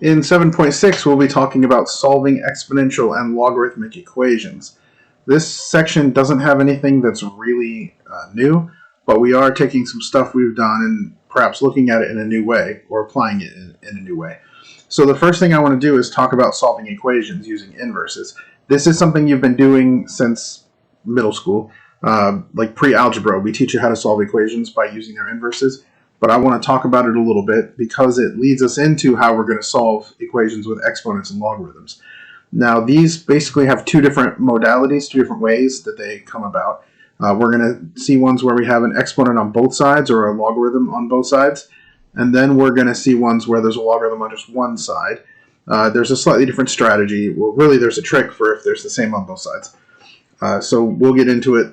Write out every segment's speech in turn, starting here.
In 7.6, we'll be talking about solving exponential and logarithmic equations. This section doesn't have anything that's really new, but we are taking some stuff we've done and perhaps looking at it in a new way or applying it in a new way. So the first thing I want to do is talk about solving equations using inverses. This is something you've been doing since middle school, like pre-algebra. We teach you how to solve equations by using their inverses. But I want to talk about it a little bit because it leads us into how we're going to solve equations with exponents and logarithms. Now, these basically have two different modalities, two different ways that they come about. We're going to see ones where we have an exponent on both sides or a logarithm on both sides. And then we're going to see ones where there's a logarithm on just one side. There's a slightly different strategy. Well, really, there's a trick for if there's the same on both sides. So we'll get into it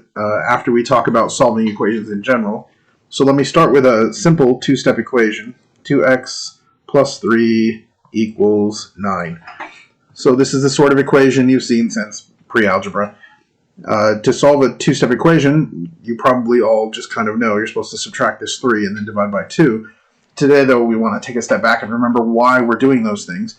after we talk about solving equations in general. So let me start with a simple two-step equation. 2x plus 3 equals 9. So this is the sort of equation you've seen since pre-algebra. To solve a two-step equation, you probably all just kind of know you're supposed to subtract this 3 and then divide by 2. Today, though, we want to take a step back and remember why we're doing those things.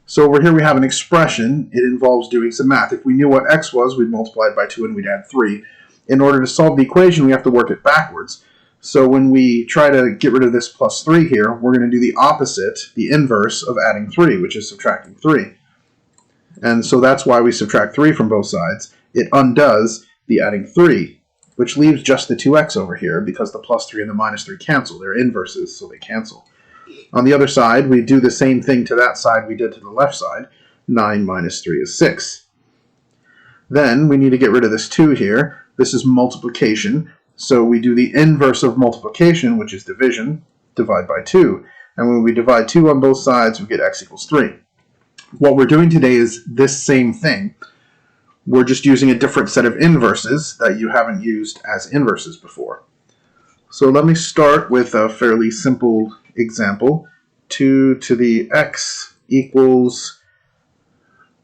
So over here we have an expression. It involves doing some math. If we knew what x was, we'd multiply it by 2 and we'd add 3. In order to solve the equation, we have to work it backwards. So when we try to get rid of this plus 3 here, we're going to do the opposite, the inverse of adding 3, which is subtracting 3. And so that's why we subtract 3 from both sides. It undoes the adding 3, which leaves just the 2x over here because the plus 3 and the minus 3 cancel. They're inverses, so they cancel. On the other side, we do the same thing to that side we did to the left side. 9 minus 3 is 6. Then we need to get rid of this 2 here. This is multiplication. So we do the inverse of multiplication, which is division, divide by 2. And when we divide 2 on both sides, we get x equals 3. What we're doing today is this same thing. We're just using a different set of inverses that you haven't used as inverses before. So let me start with a fairly simple example. 2 to the x equals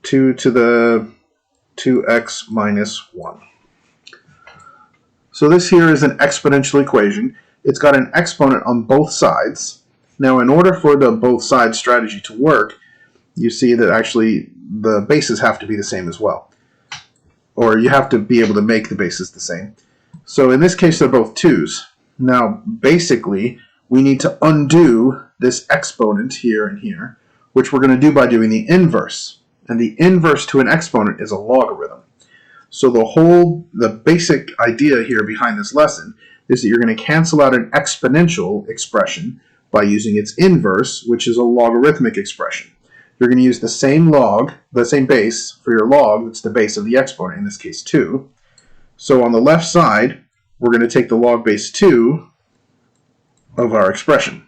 2 to the 2x minus 1. So this here is an exponential equation. It's got an exponent on both sides. Now, in order for the both sides strategy to work, you see that actually the bases have to be the same as well. Or you have to be able to make the bases the same. So in this case, they're both 2's. Now, basically, we need to undo this exponent here and here, which we're going to do by doing the inverse. And the inverse to an exponent is a logarithm. So the basic idea here behind this lesson is that you're going to cancel out an exponential expression by using its inverse, which is a logarithmic expression. You're going to use the same log, the same base for your log, that's the base of the exponent, in this case 2. So on the left side, we're going to take the log base 2 of our expression.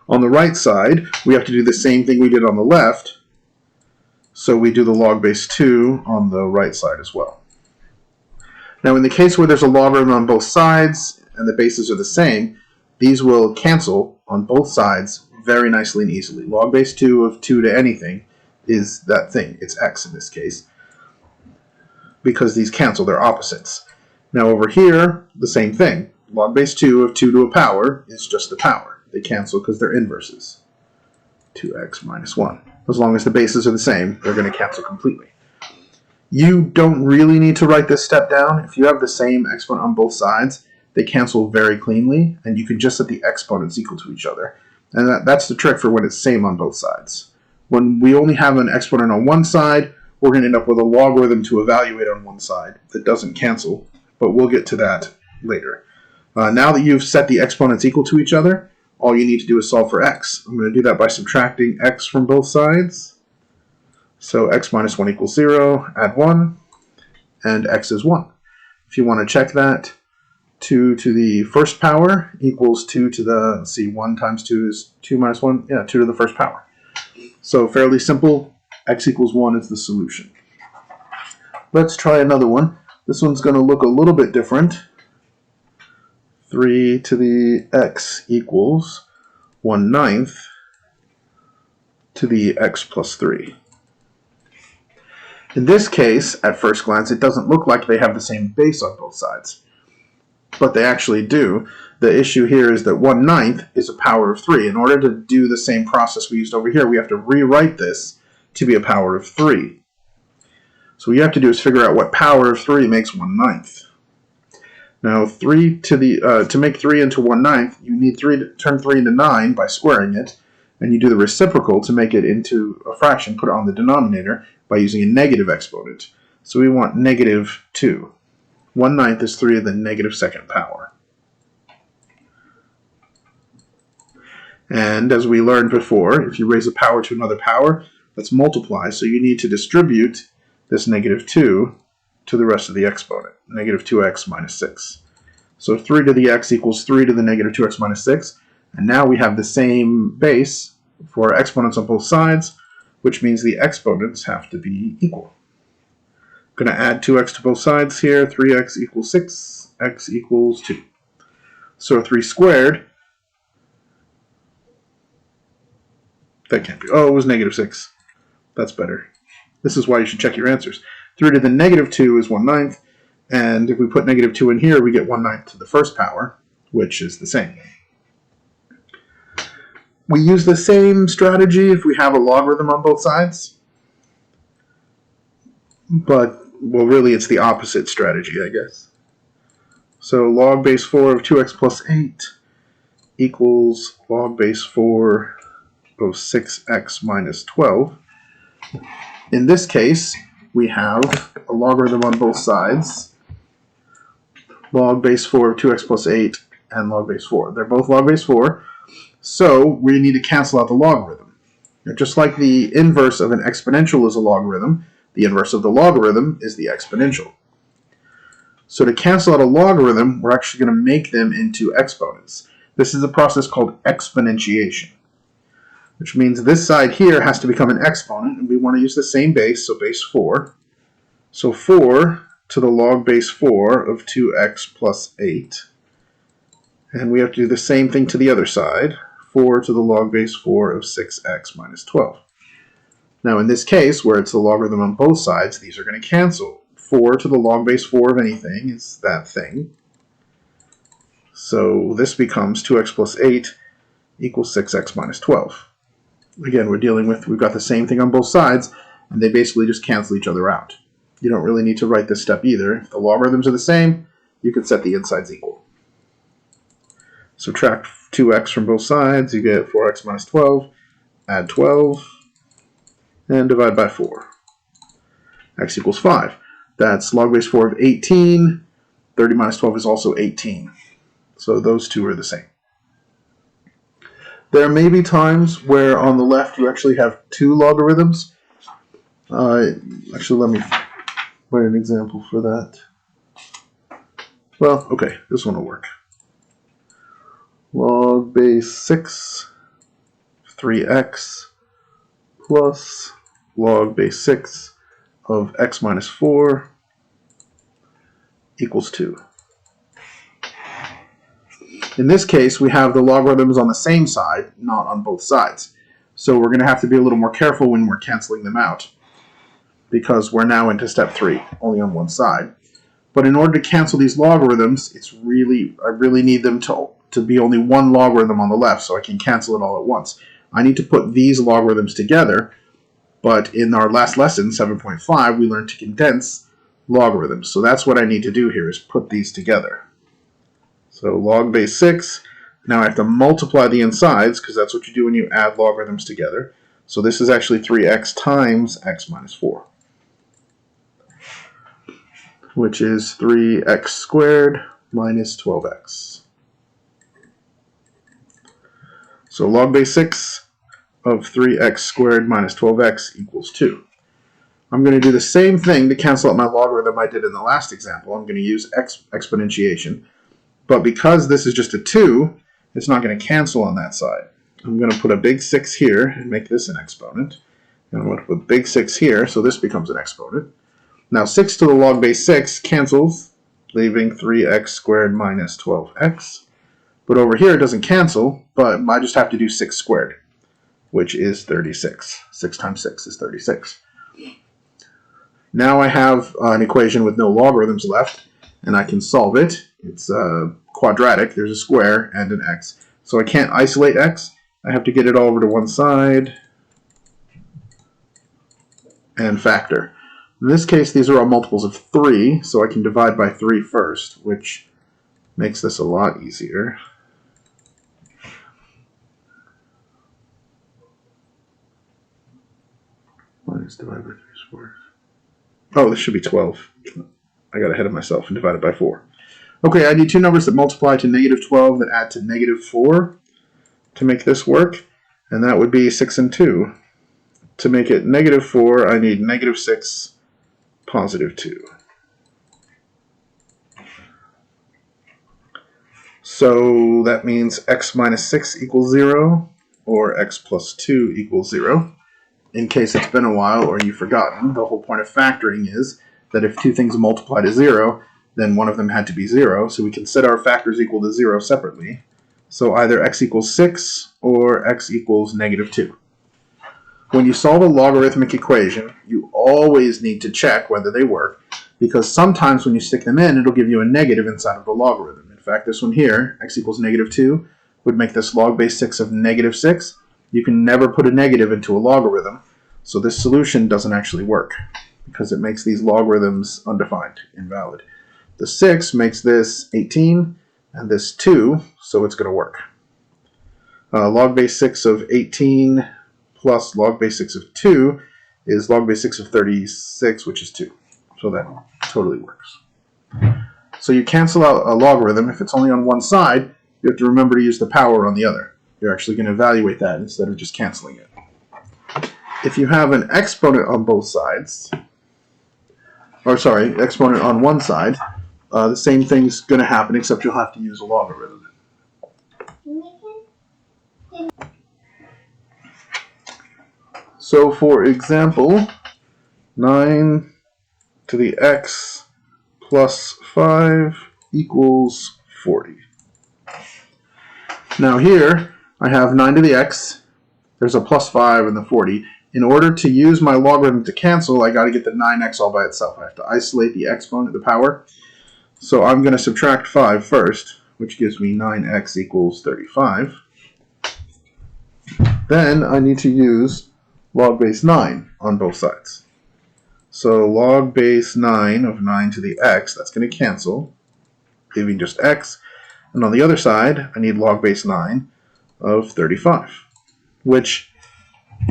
On the right side, we have to do the same thing we did on the left. So we do the log base 2 on the right side as well. Now in the case where there's a logarithm on both sides and the bases are the same, these will cancel on both sides very nicely and easily. Log base 2 of 2 to anything is that thing. It's x in this case. Because these cancel, they're opposites. Now over here, the same thing. Log base 2 of 2 to a power is just the power. They cancel because they're inverses. 2x minus 1. As long as the bases are the same, they're going to cancel completely. You don't really need to write this step down. If you have the same exponent on both sides, they cancel very cleanly, and you can just set the exponents equal to each other. And that's the trick for when it's same on both sides. When we only have an exponent on one side, we're going to end up with a logarithm to evaluate on one side that doesn't cancel, but we'll get to that later. Now that you've set the exponents equal to each other, all you need to do is solve for x. I'm going to do that by subtracting x from both sides. So x minus 1 equals 0, add 1, and x is 1. If you want to check that, 2 to the first power equals 2 to the, let's see, 1 times 2 is 2 minus 1, yeah, 2 to the first power. So fairly simple, x equals 1 is the solution. Let's try another one. This one's going to look a little bit different. 3 to the x equals 1/9 to the x plus 3. In this case, at first glance, it doesn't look like they have the same base on both sides. but they actually do. The issue here is that 1/9 is a power of 3. In order to do the same process we used over here, we have to rewrite this to be a power of 3. So what you have to do is figure out what power of 3 makes 1/9. Now, to make 3 into 1/9, you need to turn 3 into 9 by squaring it, and you do the reciprocal to make it into a fraction, put it on the denominator by using a negative exponent. So we want -2. 1/9 is 3 to the -2nd power. And as we learned before, if you raise a power to another power, that's multiply, so you need to distribute this -2 to the rest of the exponent, -2x minus 6. So 3 to the x equals 3 to the -2x minus 6, and now we have the same base for exponents on both sides, which means the exponents have to be equal. I'm going to add 2x to both sides here, 3x equals 6, x equals 2. So 3 squared, that can't be, oh, it was -6. That's better. This is why you should check your answers. 3 to the -2 is 1/9, and if we put -2 in here, we get 1/9 to the first power, which is the same. We use the same strategy if we have a logarithm on both sides, but, well, really it's the opposite strategy, I guess. So log base 4 of 2x plus 8 equals log base 4 of 6x minus 12. In this case, we have a logarithm on both sides, log base 4 of 2x plus 8 and log base 4. They're both log base 4, so we need to cancel out the logarithm. Now, just like the inverse of an exponential is a logarithm, the inverse of the logarithm is the exponential. So to cancel out a logarithm, we're actually going to make them into exponents. This is a process called exponentiation, which means this side here has to become an exponent, and we want to use the same base, so base 4. So 4 to the log base 4 of 2x plus 8. And we have to do the same thing to the other side, 4 to the log base 4 of 6x minus 12. Now in this case, where it's the logarithm on both sides, these are going to cancel. 4 to the log base 4 of anything is that thing. So this becomes 2x plus 8 equals 6x minus 12. Again, we've got the same thing on both sides, and they basically just cancel each other out. You don't really need to write this step either. If the logarithms are the same, you can set the insides equal. Subtract 2x from both sides, you get 4x minus 12, add 12, and divide by 4. X equals 5. That's log base 4 of 18. 30 minus 12 is also 18. So those two are the same. There may be times where on the left you actually have two logarithms. Actually, let me write an example for that. Well, okay, this one will work. Log base 6, 3x plus log base 6 of x minus 4 equals 2. In this case, we have the logarithms on the same side, not on both sides. So we're going to have to be a little more careful when we're canceling them out, because we're now into step 3, only on one side. But in order to cancel these logarithms, I really need them to be only one logarithm on the left, so I can cancel it all at once. I need to put these logarithms together, but in our last lesson, 7.5, we learned to condense logarithms. So that's what I need to do here, is put these together. So log base 6, now I have to multiply the insides, because that's what you do when you add logarithms together. So this is actually 3x times x minus 4, which is 3x squared minus 12x. So log base 6 of 3x squared minus 12x equals 2. I'm going to do the same thing to cancel out my logarithm I did in the last example. I'm going to use exponentiation. But because this is just a 2, it's not going to cancel on that side. I'm going to put a big 6 here and make this an exponent. And I'm going to put big 6 here, so this becomes an exponent. Now 6 to the log base 6 cancels, leaving 3x squared minus 12x. But over here it doesn't cancel, but I just have to do 6 squared, which is 36. 6 times 6 is 36. Now I have an equation with no logarithms left, and I can solve it. It's quadratic. There's a square and an x. So I can't isolate x. I have to get it all over to one side and factor. In this case, these are all multiples of 3, so I can divide by 3 first, which makes this a lot easier. Minus divided by 3 squares. Oh, this should be 12. I got ahead of myself and divided by 4. Okay, I need two numbers that multiply to negative 12 that add to negative 4 to make this work, and that would be 6 and 2. To make it negative 4, I need negative 6, positive 2. So that means x minus 6 equals 0, or x plus 2 equals 0. In case it's been a while or you've forgotten, the whole point of factoring is that if two things multiply to 0, then one of them had to be 0, so we can set our factors equal to 0 separately. So either x equals 6 or x equals negative 2. When you solve a logarithmic equation, you always need to check whether they work, because sometimes when you stick them in, it'll give you a negative inside of the logarithm. In fact, this one here, x equals negative 2, would make this log base 6 of negative 6. You can never put a negative into a logarithm, so this solution doesn't actually work, because it makes these logarithms undefined, invalid. The 6 makes this 18, and this 2, so it's going to work. Log base 6 of 18 plus log base 6 of 2 is log base 6 of 36, which is 2. So that totally works. So you cancel out a logarithm. If it's only on one side, you have to remember to use the power on the other. You're actually going to evaluate that instead of just canceling it. If you have an exponent on both sides, exponent on one side, the same thing's going to happen, except you'll have to use a logarithm. So for example, 9 to the x plus 5 equals 40. Now here, I have 9 to the x, there's a plus 5 and the 40. In order to use my logarithm to cancel, I got to get the 9x all by itself. I have to isolate the exponent, the power. So I'm going to subtract 5 first, which gives me 9x equals 35. Then I need to use log base 9 on both sides. So log base 9 of 9 to the x, that's going to cancel, leaving just x. And on the other side, I need log base 9 of 35, which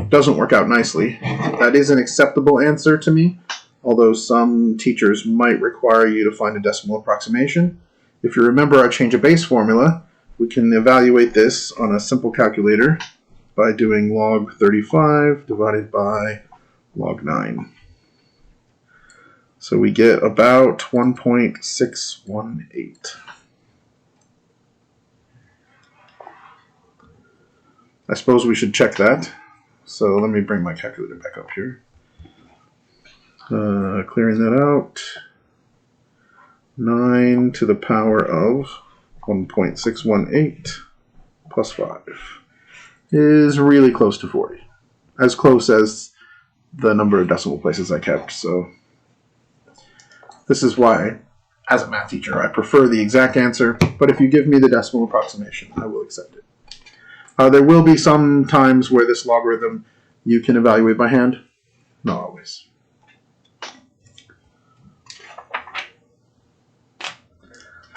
doesn't work out nicely. That is an acceptable answer to me, although some teachers might require you to find a decimal approximation. If you remember our change of base formula, we can evaluate this on a simple calculator by doing log 35 divided by log 9. So we get about 1.618. I suppose we should check that. So let me bring my calculator back up here. Clearing that out. 9 to the power of 1.618 plus 5 is really close to 40. As close as the number of decimal places I kept. So this is why, as a math teacher, I prefer the exact answer, but if you give me the decimal approximation, I will accept it. There will be some times where this logarithm you can evaluate by hand. Not always.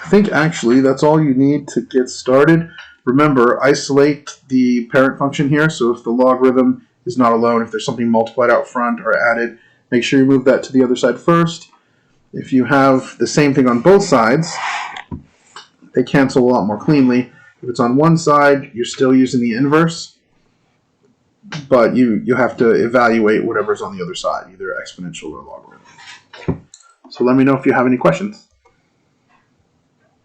I think actually that's all you need to get started. Remember, isolate the parent function here, so if the logarithm is not alone, if there's something multiplied out front or added, make sure you move that to the other side first. If you have the same thing on both sides, they cancel a lot more cleanly. If it's on one side, you're still using the inverse, but you have to evaluate whatever's on the other side, either exponential or logarithm. So let me know if you have any questions.